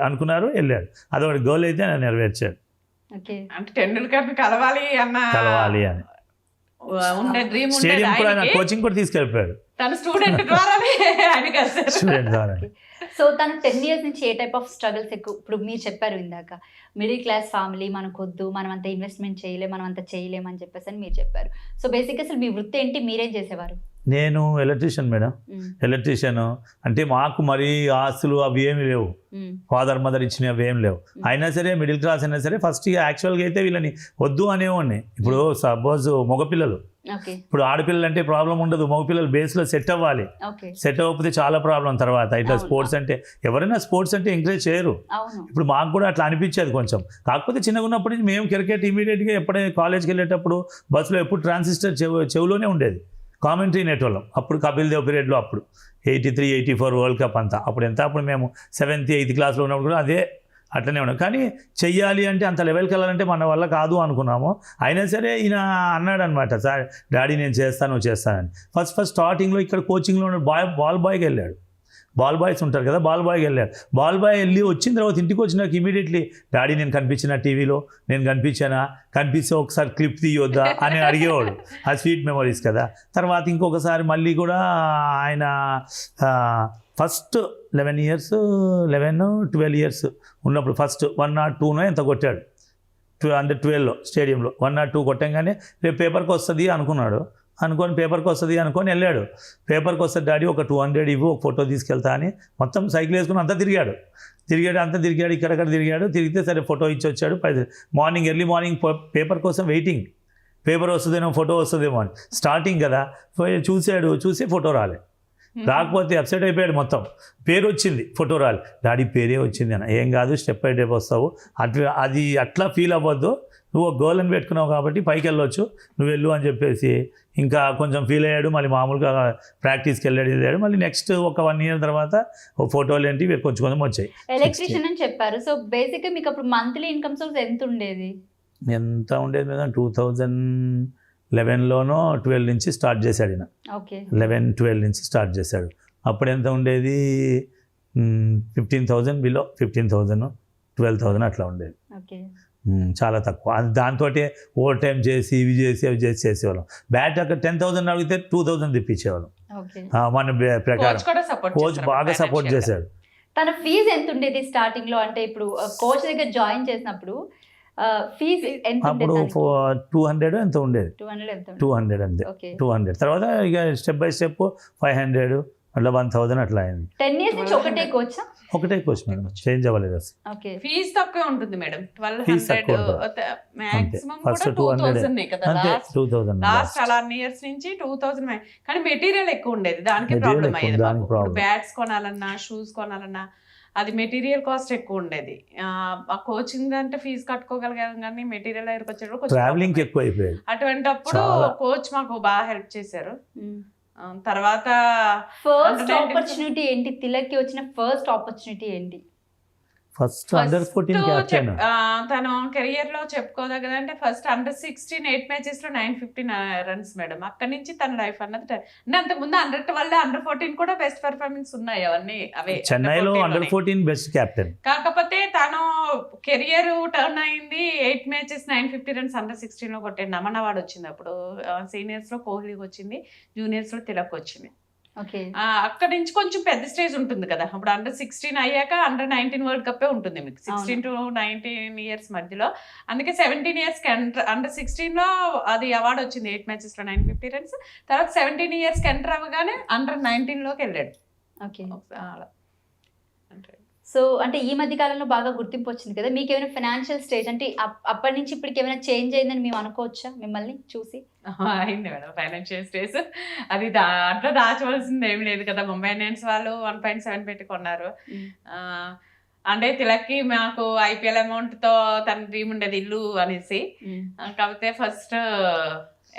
అనుకున్నారు, వెళ్ళాడు. అదొకటి గోల్ అయితే ఆయన నెరవేర్చాడు. అంటే టెండూల్కర్ కలవాలి అని ఉండే డ్రీమ్ స్టేడియం కూడా ఆయన కోచింగ్ కూడా తీసుకెళ్ళిపోయాడు తన స్టూడెంట్ ద్వారానే ఆయన కలిసారు. స్టూడెంట్ ద్వారా. సో తను 10 years నుంచి ఏ టైప్ ఆఫ్ స్ట్రగుల్స్ ఎక్కువ, ఇప్పుడు మీరు చెప్పారు ఇందాక మిడిల్ క్లాస్ ఫ్యామిలీ, మనకొద్దు, మనం అంత ఇన్వెస్ట్మెంట్ చేయలేం, మనం అంత చేయలేం అని చెప్పేసి అని మీరు చెప్పారు. సో బేసిక్గా అసలు మీ వృత్తి ఏంటి, మీరేం చేసేవారు? నేను ఎలక్ట్రీషియన్ మేడం. ఎలక్ట్రీషియన్ అంటే మాకు మరీ ఆస్తులు అవి ఏమి లేవు, ఫాదర్ మదర్ ఇచ్చినవి అవి ఏం లేవు. అయినా సరే మిడిల్ క్లాస్ అయినా సరే ఫస్ట్ యాక్చువల్గా అయితే వీళ్ళని వద్దు అనేవాడిని. ఇప్పుడు సపోజ్ మగపిల్లలు, ఇప్పుడు ఆడపిల్లలు అంటే ప్రాబ్లం ఉండదు, మగపిల్లలు బేస్లో సెట్ అవ్వాలి. సెట్ అవ్వకపోతే చాలా ప్రాబ్లం తర్వాత. ఇట్లా స్పోర్ట్స్ అంటే ఎవరైనా స్పోర్ట్స్ అంటే ఎంకరేజ్ చేయరు. ఇప్పుడు మాకు కూడా అట్లా అనిపించేది కొంచెం. కాకపోతే చిన్నగా ఉన్నప్పటి నుంచి మేము క్రికెట్ ఇమీడియట్గా ఎప్పుడైనా కాలేజ్కి వెళ్ళేటప్పుడు బస్సులో ఎప్పుడు ట్రాన్సిస్టర్ చెవులోనే ఉండేది. కామెంటరీ నెట్వర్క్ అప్పుడు కపిల్ దేవ్ పీరియడ్లో, అప్పుడు 83-84 వరల్డ్ కప్ అంతా. అప్పుడు ఎంత, అప్పుడు మేము 7th 8th క్లాస్లో ఉన్నప్పుడు కూడా అదే అట్లనే ఉన్నాం. కానీ చెయ్యాలి అంటే అంత లెవెల్కి వెళ్ళాలంటే మన వల్ల కాదు అనుకున్నాము. అయినా సరే ఈయన అన్నాడు అనమాట, సార్ డాడీ నేను చేస్తానని. ఫస్ట్ స్టార్టింగ్లో ఇక్కడ కోచింగ్లో ఉన్న బాల్ బాయ్కి వెళ్ళాడు. బాల్ బాయ్స్ ఉంటారు కదా, బాల్ బాయ్కి వెళ్ళాడు. బాల్ బాయ్ వెళ్ళి వచ్చిన తర్వాత ఇంటికి వచ్చినాక ఇమీడియట్లీ డాడీ నేను కనిపించిన టీవీలో, నేను కనిపిస్తే ఒకసారి క్లిప్ తీయొద్దా అని అడిగేవాడు. ఆ స్వీట్ మెమరీస్ కదా. తర్వాత ఇంకొకసారి మళ్ళీ కూడా ఆయన ఫస్ట్ 11-12 years ఉన్నప్పుడు ఫస్ట్ 102 ఎంత కొట్టాడు అండర్ 12లో స్టేడియంలో. 102 కొట్టంగానే రేపు పేపర్కి వస్తుంది పేపర్కి వస్తుంది అనుకొని వెళ్ళాడు. పేపర్కి వస్తుంది డాడీ ఒక 200 ఇవ్వు, ఒక ఫోటో తీసుకెళ్తా అని మొత్తం సైకిల్ వేసుకుని అంతా తిరిగాడు. ఇక్కడక్కడ తిరిగితే సరే ఫోటో ఇచ్చి వచ్చాడు. ఎర్లీ మార్నింగ్ పేపర్ కోసం వెయిటింగ్, పేపర్ వస్తుందేమో ఫోటో వస్తుందేమో అని. స్టార్టింగ్ కదా, చూసి ఫోటో రాకపోతే అప్సెట్ అయిపోయాడు మొత్తం. పేరు వచ్చింది, ఫోటో డాడీ పేరే వచ్చింది అన్న. ఏం కాదు, స్టెప్ బై స్టెప్ వస్తావు, అట్లా ఫీల్ అవ్వద్దు, నువ్వు ఒక గోల్ అని పెట్టుకున్నావు కాబట్టి పైకి వెళ్ళొచ్చు, నువ్వు వెళ్ళు అని చెప్పేసి ఇంకా కొంచెం ఫీల్ అయ్యాడు. మళ్ళీ మామూలుగా ప్రాక్టీస్కి వెళ్ళాడు. మళ్ళీ నెక్స్ట్ ఒక 1 year తర్వాత ఫోటోలు ఏంటి కొంచెం వచ్చాయి. ఎలక్ట్రీషియన్ అని చెప్పారు. సో బేసిక్గా మీకు అప్పుడు మంత్లీ ఇన్కమ్ సోర్స్ ఎంత ఉండేది మేడం? 2011లోనో 12 నుంచి స్టార్ట్ చేశాడు ఈయన. 11-12 నుంచి స్టార్ట్ చేశాడు. అప్పుడు ఎంత ఉండేది? 15,000 బిలో, 15,000-12,000 అట్లా ఉండేది. చాలా తక్కువ. దాంతో ఓవర్ టైం చేసి ఇవి చేసేవాళ్ళం. బ్యాట్ అక్కడ 10,000 అడిగితే 2,000 తెప్పించేవాళ్ళం. మన ప్రకారం కోచ్ బాగా సపోర్ట్ చేశాడు. తన ఫీజు ఎంత ఉండేది స్టార్టింగ్ లో? అంటే ఇప్పుడు కోచ్ దగ్గర జాయిన్ చేసినప్పుడు ఫీజు ఎంత? అప్పుడు 200 ఎంత ఉండేది. 200 అంతే. 200 తర్వాత ఇక స్టెప్ బై స్టెప్ 500 అట్లా 1,000 అట్లా అయింది. 10 years నుంచి ఒకటే కోచ్ మేడం, చేంజ్ అవ్వలేదు అసలు. ఫీజు తక్కువ ఉంటుంది మేడం, 1,200 మాక్సిమం కూడా 2,000 కదా లాస్ట్ అలా ఇయర్స్ నుంచి 2,000. కానీ మెటీరియల్ ఎక్కువ ఉండేది, దానికి ప్రాబ్లం అయ్యేది. బ్యాట్స్ కొనాలన్నా, షూస్ కొనాలన్నా అది మెటీరియల్ కాస్ట్ ఎక్కువ ఉండేది. ఆ కోచింగ్ అంటే ఫీజు కట్టుకోగలిగాం, కానీ మెటీరియల్ దగ్గరకు వచ్చేటప్పుడు ట్రావెలింగ్ ఎక్కువ అయిపోయింది. అటువంటిప్పుడు కోచ్ మాకు బాగా హెల్ప్ చేశారు. తర్వాత ఫస్ట్ ఆపర్చునిటీ ఏంటి? తిలక్కి వచ్చిన ఫస్ట్ ఆపర్చునిటీ ఏంటి? First under 14 captain. తను కెరియర్ లో చెప్పుకోదగ్గదంటే ఫస్ట్ అండర్ 16 8 matches లో 915 runs మేడం. అక్కడి నుంచి తన లైఫ్ అన్నది అంటే అంతకుముందు అండర్ 12 అండర్ 14 కూడా బెస్ట్ పర్ఫార్మెన్స్ ఉన్నాయి. అవన్నీ అవే చెన్నైలో అండర్ 14 బెస్ట్ క్యాప్టెన్. కాకపోతే తను కెరియర్ టర్న్ అయింది. 8 matches 950 runs అండర్ 16 లో కొట్టాడు. నమన్ అవార్డు వచ్చింది అప్పుడు. సీనియర్స్ లో కోహ్లీకి వచ్చింది, జూనియర్స్ లో తిలక్ వచ్చింది. అక్కడ నుంచి కొంచెం పెద్ద స్టేజ్ ఉంటుంది కదా. అప్పుడు అండర్ 16 అయ్యాక అండర్ 19 వరల్డ్ కప్ ఉంటుంది మీకు 16 to 19 years మధ్యలో. అందుకే 17 years అండర్ 16 లో అది అవార్డు వచ్చింది. 8 matches లో 950 runs. తర్వాత 17 years ఎంటర్ అవ్వగానే అండర్ 19 లోకి వెళ్ళాడు. ఓకే. అలా అంటే సో అంటే ఈ మధ్య కాలంలో బాగా గుర్తింపు వచ్చింది కదా, మీకు ఏమైనా ఫైనాన్షియల్ స్టేజ్ అంటే అప్పటి నుంచి ఇప్పటికి ఏమైనా చేంజ్ అయిందని మేము అనుకోవచ్చా మిమ్మల్ని చూసి? అయింది మేడం ఫైనాన్షియల్ స్ట్రెస్. అది దాంట్లో దాచవలసింది ఏం లేదు కదా. ముంబై ఇండియన్స్ వాళ్ళు 1.7 పెట్టి కొన్నారు. అంటే తిలక్కి మాకు ఐపీఎల్ అమౌంట్తో తన డ్రీమ్ ఉండేది ఇల్లు అనేసి. కాకపోతే ఫస్ట్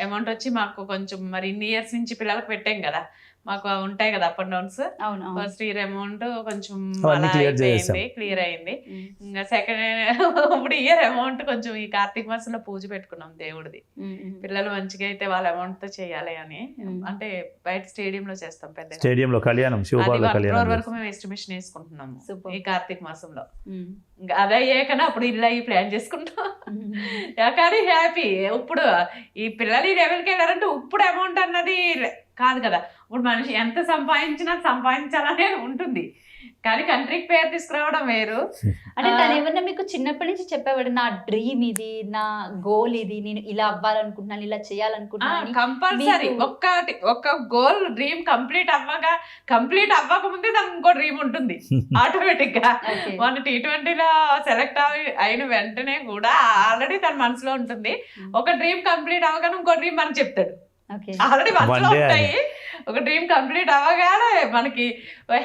అమౌంట్ వచ్చి మాకు కొంచెం మరి ఇన్ని ఇయర్స్ నుంచి పిల్లలకు పెట్టాం కదా, మాకు ఉంటాయి కదా up and downs. First year amount కొంచెం అలా అయిపోయింది, క్లియర్ అయింది. ఇంకా సెకండ్ ఇప్పుడు ఇయర్ అమౌంట్ కొంచెం ఈ కార్తీక మాసంలో పూజ పెట్టుకున్నాం దేవుడిది. పిల్లలు మంచిగా అయితే వాళ్ళ అమౌంట్ తో చేయాలి అని, అంటే బయట స్టేడియం లో చేస్తాం, పెద్ద స్టేడియం లో కళ్యాణం, శివపార్వతుల కళ్యాణం వరకు మేము ఎస్టిమేషన్ వేసుకుంటున్నాము ఈ కార్తీక మాసంలో. అది అయ్యాకనే అప్పుడు ఇల్లు అయ్యి ప్లాన్ చేసుకుంటాం. కానీ హ్యాపీ. ఇప్పుడు ఈ పిల్లలు ఈ లెవెల్కి వెళ్ళారంటే ఇప్పుడు అమౌంట్ అన్నది కాదు కదా. ఇప్పుడు మనిషి ఎంత సంపాదించినా సంపాదించాలనే ఉంటుంది, కానీ కంట్రీకి పేరు తీసుకురావడం వేరు. అంటే తను ఏమన్నా మీకు చిన్నప్పటి నుంచి చెప్పేవాడు, నా డ్రీమ్ ఇది, నా గోల్ ఇది, నేను ఇలా అవ్వాలనుకుంటున్నాను, ఇలా చేయాలనుకుంటున్నాను? కంపల్సరీ ఒక్క గోల్ డ్రీమ్ కంప్లీట్ అవ్వక ముందే దానికి ఇంకో డ్రీమ్ ఉంటుంది ఆటోమేటిక్ గా. మన T20లో సెలెక్ట్ అయిన వెంటనే కూడా ఆల్రెడీ తన మనసులో ఉంటుంది. ఒక డ్రీమ్ కంప్లీట్ అవ్వగానే ఇంకో డ్రీమ్ మనకు చెప్తాడు. ఆల్రెడీ మనసులో ఉంటాయి. ఒక డ్రీమ్ కంప్లీట్ అవ్వగానే మనకి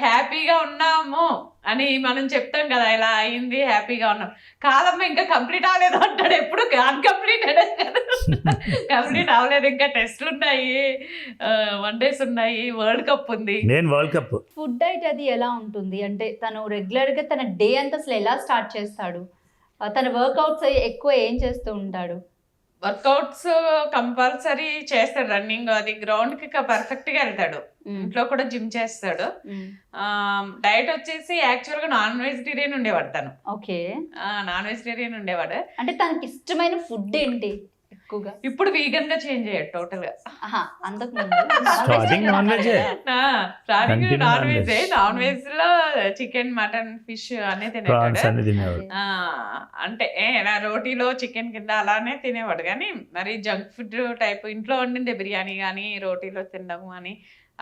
హ్యాపీగా ఉన్నాము అని మనం చెప్తాం కదా, ఇలా అయింది హ్యాపీగా ఉన్నాం. కాదమ్మా ఇంకా కంప్లీట్ అవ్వలేదు అంటాడు ఎప్పుడు. అన్కంప్లీటెడ్ కంప్లీట్ అవ్వలేదు, ఇంకా టెస్ట్లు ఉన్నాయి, వన్ డేస్ ఉన్నాయి, వరల్డ్ కప్ ఉంది. వరల్డ్ కప్ ఫుడ్ డైట్ అది ఎలా ఉంటుంది అంటే తను రెగ్యులర్ గా తన డే అంతా అసలు ఎలా స్టార్ట్ చేస్తాడు? తన వర్కౌట్స్ ఎక్కువ ఏం చేస్తూ ఉంటాడు? వర్కౌట్స్ కంపల్సరీ చేస్తాడు. రన్నింగ్ అది గ్రౌండ్ కి పర్ఫెక్ట్ గా వెళ్తాడు. ఇంట్లో కూడా జిమ్ చేస్తాడు. డైట్ వచ్చేసి యాక్చువల్ గా నాన్ వెజిటేరియన్ ఉండేవాడు తను. ఓకే. నాన్ వెజిటేరియన్ ఉండేవాడు. అంటే తనకి ఇష్టమైన ఫుడ్ ఏంటి ఎక్కువగా? ఇప్పుడు వీగన్ గా చేంజ్ అయ్యాడు టోటల్ గా. Starting non veg. Non veg లో చికెన్, మటన్, ఫిష్ అనే తినేవాడు. అంటే రోటీలో చికెన్ కింద అలానే తినేవాడు. కానీ మరి జంక్ ఫుడ్ టైప్ ఇంట్లో వండింది బిర్యానీ కానీ రోటీలో తినడం కానీ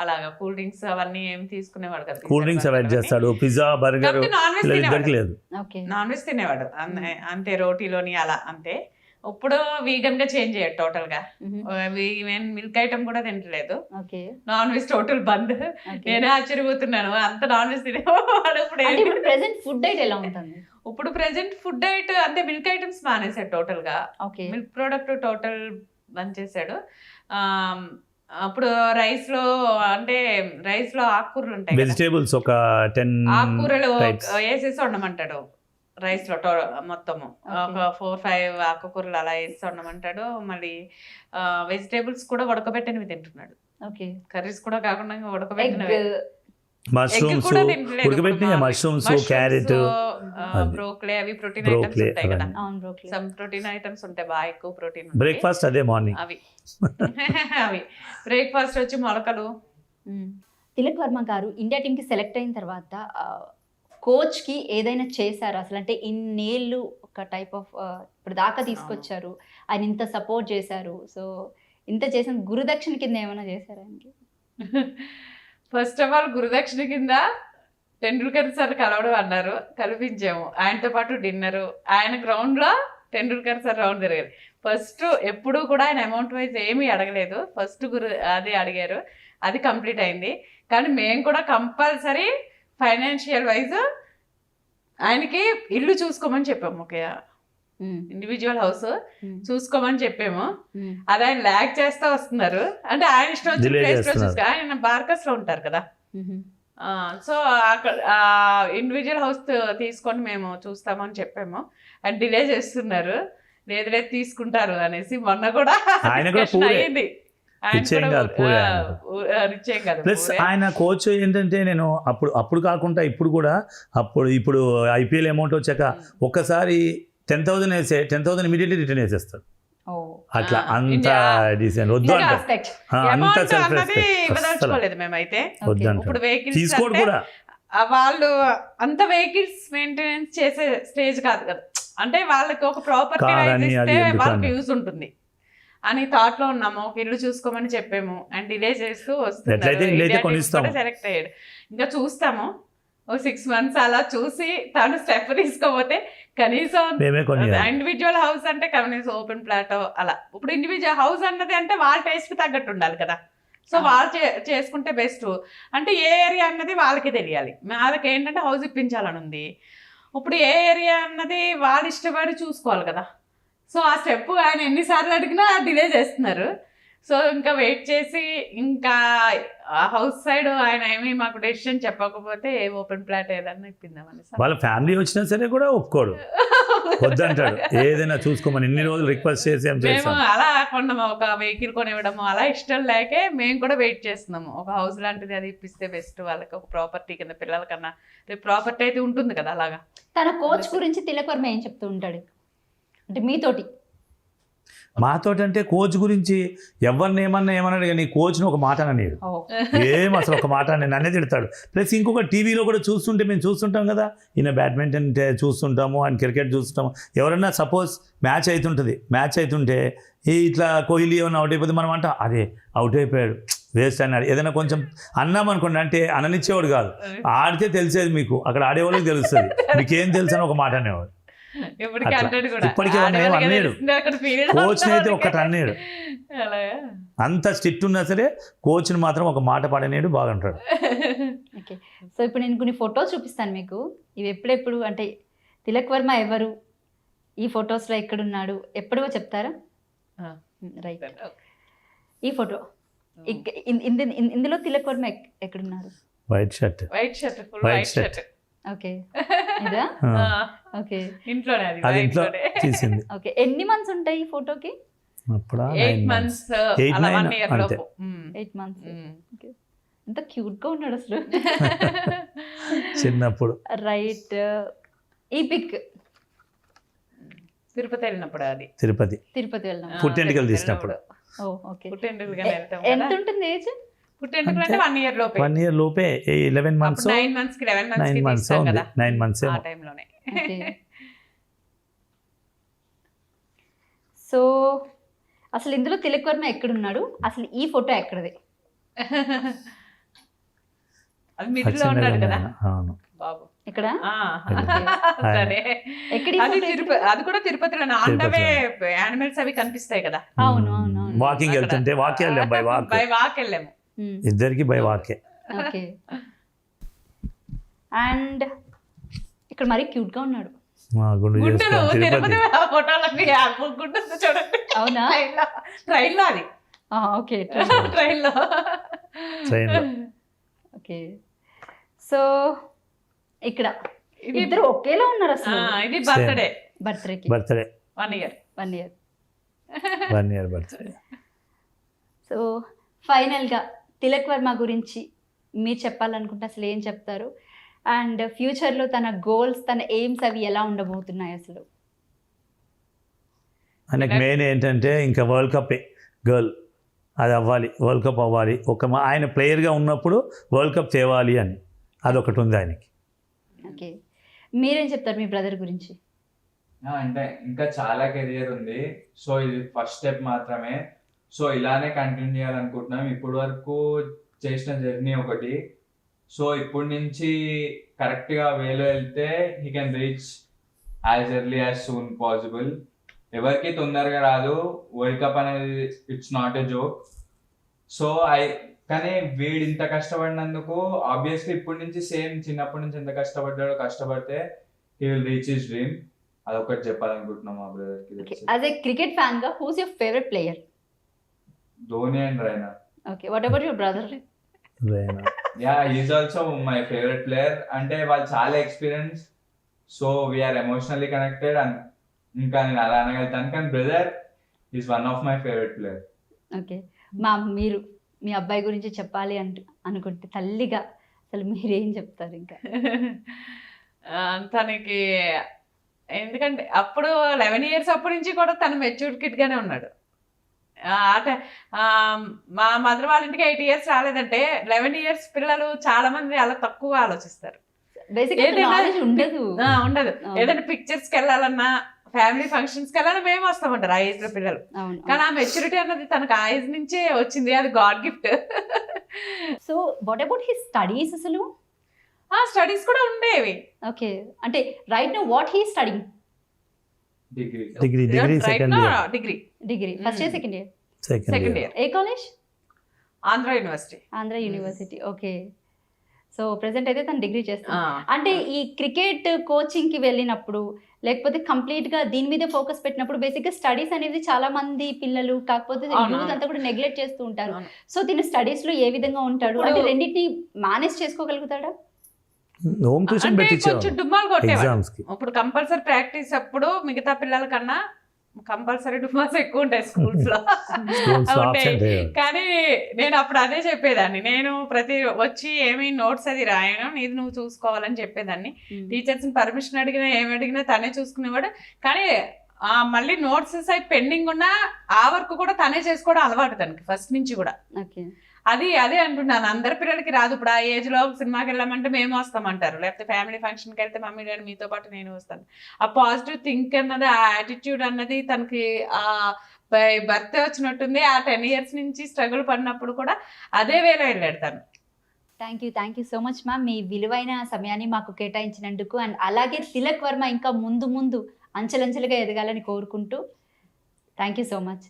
అలాగా కూల్ డ్రింక్స్ అవన్నీ ఏం తీసుకునేవాడు కదా. కూల్ డ్రింక్స్ అవాయిడ్ చేస్తాడు. పిజ్జా, బర్గర్, నాన్ వెజ్ తినేవాడు అంతే, రోటీలోని అలా అంతే. ఇప్పుడు వీగన్ గా చేంజ్ అయ్యాడు టోటల్ గా. మిల్క్ ఐటమ్ కూడా తింటలేదు. నాన్ వెజ్ టోటల్ బంద్. నేనే ఆశ్చర్యపోతున్నాను, అంత నాన్ వెజ్ తినేవాడు. ఇప్పుడు ప్రెసెంట్ ఫుడ్ డైట్ ఎలా ఉంటుంది? ఇప్పుడు ప్రెసెంట్ ఫుడ్ డైట్ అంటే మిల్క్ ఐటమ్స్ మానేసాడు టోటల్ గా. మిల్క్ ప్రోడక్ట్ టోటల్ బంద్ చేశాడు. అప్పుడు రైస్ లో ఆకుకూరలు ఉంటాయి, వెజిటేబుల్స్ ఒక 10 ఆకుకూరలు వేసేసి ఉండమంటాడు. రైస్ లో మొత్తము ఒక 4-5 ఆకుకూరలు అలా వేసి ఉండమంటాడు. మళ్ళీ వెజిటేబుల్స్ కూడా ఉడకబెట్టినవి తింటున్నాడు. కర్రీస్ కూడా కాకుండా ఉడకబెట్టినవి. మష్రూమ్స్, క్యారెట్, బ్రోకలీ అవి ప్రోటీన్ ఐటమ్స్ ఉంటాయి కదా. సమ్ ప్రోటీన్ ఐటమ్స్ ఉంటాయి, బాగా ఎక్కువ ప్రోటీన్. బ్రేక్ఫాస్ట్ అదే మార్నింగ్ అవి బ్రేక్ఫాస్ట్ వచ్చి మొలకలు. తిలక్ వర్మ గారు ఇండియా టీమ్ కి సెలెక్ట్ అయిన తర్వాత కోచ్ కి ఏదైనా చేశారు అసలు? అంటే ఇన్నేళ్ళు ఒక టైప్ ఆఫ్ ఇప్పుడు దాకా తీసుకొచ్చారు, ఆయన ఇంత సపోర్ట్ చేశారు. సో ఇంత చేసిన గురుదక్షిణ కింద ఏమైనా చేశారు ఆయనకి? ఫస్ట్ ఆఫ్ ఆల్ గురుదక్షిణ కింద టెండూల్కర్ సార్ కలవడం అన్నారు, కల్పించాము. ఆయనతో పాటు డిన్నరు, ఆయన గ్రౌండ్ లో టెండూల్కర్ సార్ రౌండ్ తిరిగారు. ఫస్ట్ ఎప్పుడు కూడా ఆయన అమౌంట్ వైజ్ ఏమీ అడగలేదు, ఫస్ట్ అది అడిగారు, అది కంప్లీట్ అయింది. కానీ మేము కూడా కంపల్సరీ ఫైనాన్షియల్ వైజ్ ఆయనకి ఇల్లు చూసుకోమని చెప్పాము. ఓకే, ఇండివిజువల్ హౌస్ చూసుకోమని చెప్పాము. అది ఆయన ల్యాక్ చేస్తా వస్తున్నారు. అంటే ఆయన ఇష్టం వచ్చిన ప్లేస్ లో చూసుకో. ఆయన బార్కస్ లో ఉంటారు కదా, సో అక్కడ ఇండివిజువల్ హౌస్ తీసుకొని మేము చూస్తామని చెప్పాము. అండ్ డిలే చేస్తున్నారు, లేదు తీసుకుంటారు అనేసి మొన్న కూడా అయింది. ప్లస్ ఆయన కోచ్ ఏంటంటే, నేను అప్పుడు కాకుండా ఇప్పుడు కూడా ఇప్పుడు ఐపీఎల్ అమౌంట్ వచ్చాక ఒక్కసారి 10,000 వేసే 10,000 ఇమీడియట్లీ రిటర్న్ వేసేస్తాడు. అట్లా అంత డిసెంట్ వద్దు అంత సెల్ఫ్ రెస్పెక్ట్ మేమైతే. ఇప్పుడు తీసుకోడు కూడా. వాళ్ళు అంత వెహికల్స్ మెయింటెనెన్స్ చేసే స్టేజ్ కాదు కదా. అంటే వాళ్ళకి ఒక ప్రాపర్టీ వాళ్ళకి యూజ్ ఉంటుంది. అని థాట్ లో ఉన్నాము. ఒక ఇల్లు చూసుకోమని చెప్పాము అండ్ డిలే చేస్తూ ఎట్లయితే ఇల్లు అయితే కొనిస్తాము. వస్తున్నారు. సెలెక్ట్ అయ్యాడు. ఇంకా చూస్తాము. ఓ 6 months అలా చూసి తను స్టెప్ తీసుకోపోతే కనీసం మేమే కొనియాలి. ఇండివిజువల్ హౌస్ అంటే కనీసం ఓపెన్ ప్లాట్ అలా. ఇప్పుడు ఇండివిజువల్ హౌస్ అన్నది అంటే వాళ్ళ టేస్ట్ కి తగ్గట్టు ఉండాలి కదా. సో వాళ్ళు చేసుకుంటే బెస్ట్. అంటే ఏ ఏరియా అన్నది వాళ్ళకి తెలియాలి. వాళ్ళకి ఏంటంటే హౌస్ ఇప్పించాలని ఉంది. ఇప్పుడు ఏ ఏరియా అన్నది వాళ్ళు ఇష్టపడి చూసుకోవాలి కదా. సో ఆ స్టెప్ ఆయన ఎన్నిసార్లు అడిగినా డిలే చేస్తున్నారు. సో ఇంకా వెయిట్ చేసి ఇంకా ఆ హౌస్ సైడ్ ఆయన ఏమీ మాకు డెసిషన్ చెప్పకపోతే ఓపెన్ ప్లాట్ ఏదన్నా ఇప్పిందామని. వాళ్ళ ఫ్యామిలీ వచ్చినా సరే కూడా ఒప్పుకోడు, వద్దంటాడు. ఏదైనా చూసుకోమని ఇన్ని రోజులు రిక్వెస్ట్ చేసి ఏం మేము చేస్తాం. అలా కొన్నాము, ఒక వెహికల్ కొనివ్వడము అలా ఇష్టం లేకే మేము కూడా వెయిట్ చేస్తున్నాము. ఒక హౌస్ లాంటిది అది ఇప్పిస్తే బెస్ట్ వాళ్ళకి, ఒక ప్రాపర్టీ కింద పిల్లల కన్నా. రేపు ప్రాపర్టీ అయితే ఉంటుంది కదా అలాగా. తన కోచ్ గురించి తిలక్ వర్మ ఏం చెప్తూ ఉంటాడు అంటే మీతోటి? మాతోటి అంటే కోచ్ గురించి ఎవరిని ఏమన్నాడు కానీ కోచ్ని ఒక మాట అననీడు. ఏం అసలు ఒక మాట అని నన్నే తిడతాడు. ప్లస్ ఇంకొక టీవీలో కూడా చూస్తుంటే మేము చూస్తుంటాం కదా, ఈయన బ్యాడ్మింటన్ చూస్తుంటాము, ఆయన క్రికెట్ చూస్తుంటాము. ఎవరన్నా సపోజ్ మ్యాచ్ అవుతుంటే ఇట్లా కోహ్లీ ఏమన్నా అవుట్ అయిపోతే మనం అంటాం అదే అవుట్ అయిపోయాడు వేస్ట్ అన్నాడు. ఏదైనా కొంచెం అన్నామనుకోండి అంటే అననిచ్చేవాడు కాదు, ఆడితే తెలిసేది మీకు, అక్కడ ఆడేవాళ్ళకి తెలుస్తుంది, మీకేం తెలుసు అని ఒక మాట అనేవాడు. ఇప్పటికీ అన్నాడు కోచ్ని అయితే ఒక్కటి అన్నాడు. అంత స్ట్రిక్ట్ ఉన్నా సరే కోచ్ని మాత్రం ఒక మాట పడనేడు బాగుంటాడు. ఓకే, సో ఇప్పుడు నేను కొన్ని ఫొటోస్ చూపిస్తాను మీకు. ఇవి ఎప్పుడెప్పుడు అంటే తిలక్ వర్మ ఎవరు, ఈ ఫొటోస్లో ఎక్కడున్నాడు ఎప్పుడో చెప్తారా? రైట్, ఈ ఫోటో ఇందులో తిలక్ వర్మ ఎక్కడున్నారు? White shirt. ఓకే, ఇదా? ఓకే, ఇంట్లోనే అది ఇంట్లో తీసింది. ఓకే, ఎన్ని మంత్స్ ఉంటాయి ఈ ఫోటోకి? అప్పుడు 8 months, 1 year లోపు. 8 months. ఓకే, ఎంత క్యూట్ గా ఉన్నాడు అసలు చిన్నప్పుడు. రైట్, ఈ పిక్ తిరుపతి వెళ్ళినప్పుడు, అది తిరుపతి వెళ్ళిన పుట్టెంటికలు తీసినప్పుడు. ఓకే, ఎంత ఉంటుంది ఏజ్? పుట్టెంటుకలు అంటే 1 year లోపే. 1 year లోపే 11 months 9 months కి 11 months 9 months తీస్తాం కదా, 9 months ఆ టైంలోనే. సో అసలు ఇందులో తిలక్ వర్మ ఎక్కడున్నాడు, అసలు ఈ ఫోటో ఎక్కడది? అది మిడిల్ లో ఉన్నాడు కదా అవును బాబు ఇక్కడ. సరే, ఎక్కడ? అది కూడా తిరుపతిలో ఆన్ ద వే యానిమల్స్ అవి కనిపిస్తాయి కదా. అవును, వాకింగ్ వెళ్తుంటే వాక్ వెళ్ళాం, బై వాక్ వెళ్ళాము ఇద్దరికి, బై వాకే. ఓకే, అండ్ ఇక్కడ మరి క్యూట్ గా ఉన్నాడు. గుంటూరు తిరుపతి ఫోటోలకి గుంటూరు చూడండి. అవునా? ట్రైన్ లో అది. ఓకే, ట్రైన్ లో. ఓకే, సో ఇక్కడ ఇద్దరు ఒకేలా ఉన్నారు అసలు. ఇది బర్త్డే 1 year బర్త్డే. సో ఫైనల్గా తిలక్ వర్మ గురించి మీరు చెప్పాలనుకుంటే అసలు ఏం చెప్తారు? అండ్ ఫ్యూచర్లో తన గోల్స్, తన ఎయిమ్స్ అవి ఎలా ఉండబోతున్నాయి అసలు? ఆయనకు మెయిన్ ఏంటంటే ఇంకా వరల్డ్ కప్ గర్ల్ అది అవ్వాలి, వరల్డ్ కప్ అవ్వాలి. ఆయన ప్లేయర్గా ఉన్నప్పుడు వరల్డ్ కప్ తేవాలి అని అదొకటి ఉంది ఆయనకి. ఓకే, మీరేం చెప్తారు మీ బ్రదర్ గురించి? అంటే ఇంకా చాలా కెరియర్ ఉంది. సో ఇది ఫస్ట్ స్టెప్ మాత్రమే. సో ఇలానే కంటిన్యూ చేయాలనుకుంటున్నాం. ఇప్పుడు వరకు చేసిన జర్నీ ఒకటి. సో ఇప్పటి నుంచి కరెక్ట్గా వేలో వెళ్తే he can reach as early as soon possible. ఎవరికి తొందరగా రాదు. వరల్డ్ కప్ అనేది it's not a joke. So కానీ వీడు ఇంత కష్టపడినందుకు ఆబ్వియస్లీ ఇప్పటి నుంచి సేమ్ చిన్నప్పటి నుంచి ఎంత కష్టపడ్డాడో కష్టపడితే he will reach his dream. అదొకటి చెప్పాలనుకుంటున్నాం మా బ్రదర్కి. యాజ్ ఎ క్రికెట్ ఫ్యాన్ గా who's your favourite player? Dhoni and Raina. Okay, what about your brother? Raina. Yeah, is also my favourite player. అంటే వాళ్ళు చాలా experience. So we're emotionally connected. And ఇంకా నేను అలా అనగలుగుతాను. కానీ brother is one of my favourite player. Okay, మీరు మీ అబ్బాయి గురించి చెప్పాలి అనుకుంటే తల్లిగా అసలు మీరేం చెప్తారు? ఇంకా తనకి ఎందుకంటే అప్పుడు 11 years అప్పటి నుంచి కూడా తను మెచ్యూర్డ్ కిడ్ గానే ఉన్నాడు. మా మదర్ వాళ్ళ ఇంటికి 8 years రాలేదంటే 11 years పిల్లలు చాలా మంది అలా తక్కువ ఆలోచిస్తారు. ఉండదు. ఏదైనా పిక్చర్స్కి వెళ్ళాలన్నా, ఫ్యామిలీ ఫంక్షన్స్ కి వెళ్ళాలి మేము వస్తామంటారు ఆ ఏజ్ లో పిల్లలు. అవును. కానీ ఆ మెచ్యూరిటీ అన్నది తనకు ఆ ఏజ్ నుంచే వచ్చింది, అది God gift. So what about his studies అసలు? ఆ స్టడీస్ కూడా ఉండేవి. ఓకే, అంటే right know what he studying? Degree. Degree second year. Degree first year second year? Second second year. Year A college? Andhra university. Andhra university. Okay, so present అయితే తను degree చేస్తాను. అంటే ఈ క్రికెట్ కోచింగ్ కి వెళ్ళినప్పుడు లేకపోతే కంప్లీట్ గా దీని మీద ఫోకస్ పెట్టినప్పుడు బేసిక్ గా స్టడీస్ అనేది చాలా మంది పిల్లలు కాకపోతే అవును. యూత్ అంతా కూడా నెగ్లెక్ట్ చేస్తూ ఉంటారు. అవును. సో దీని స్టడీస్ లో ఏ విధంగా ఉంటాడు, ఇప్పుడు- అంటే రెండింటిని మేనేజ్ చేసుకోగలుగుతాడా? హోమ్ ట్యూషన్ అంటే పెట్టించాము కొంచెం డుమ్మాలు కొట్టేవాడు. ఎగ్జామ్స్ కి. ఇప్పుడు కంపల్సరీ ప్రాక్టీస్ అప్పుడు మిగతా పిల్లల కన్నా కంపల్సరీ డుమ్మాస్ ఎక్కువ ఉంటాయి స్కూల్స్ లో. Schools లో ఉంటాయి. absent అయ్యాడు. కానీ నేను అప్పుడు అదే చెప్పేదాన్ని, నేను ప్రతి వచ్చి ఏమి నోట్స్ అది రాయను, నీది నువ్వు చూసుకోవాలని చెప్పేదాన్ని. టీచర్స్ పర్మిషన్ అడిగినా ఏమి అడిగినా తనే చూసుకునేవాడు. కానీ మళ్ళీ నోట్స్ అయి పెండింగ్ ఉన్నా ఆ వర్క్ కూడా తనే చేసుకోవడం అలవాటు తనకి ఫస్ట్ నుంచి కూడా. ఓకే, అదే అంటున్నాను, అందరి పిల్లలకి రాదు. ఇప్పుడు ఆ ఏజ్ లో సినిమాకి వెళ్ళామంటే మేము వస్తామంటారు, లేకపోతే ఫ్యామిలీ ఫంక్షన్కి వెళ్తే మమ్మీ డాడీ మీతో పాటు నేను వస్తాను. ఆ పాజిటివ్ థింక్ అన్నది, ఆ యాటిట్యూడ్ అన్నది తనకి ఆ బర్త్ వచ్చినట్టుంది. ఆ 10 years నుంచి స్ట్రగుల్ పడినప్పుడు కూడా అదే వేలో వెళ్ళాడు తను. Thank you so much ma'am, మీ విలువైన సమయాన్ని మాకు కేటాయించినందుకు. అండ్ అలాగే తిలక్ వర్మ ఇంకా ముందు అంచెలంచెలుగా ఎదగాలని కోరుకుంటూ థ్యాంక్ యూ సో మచ్.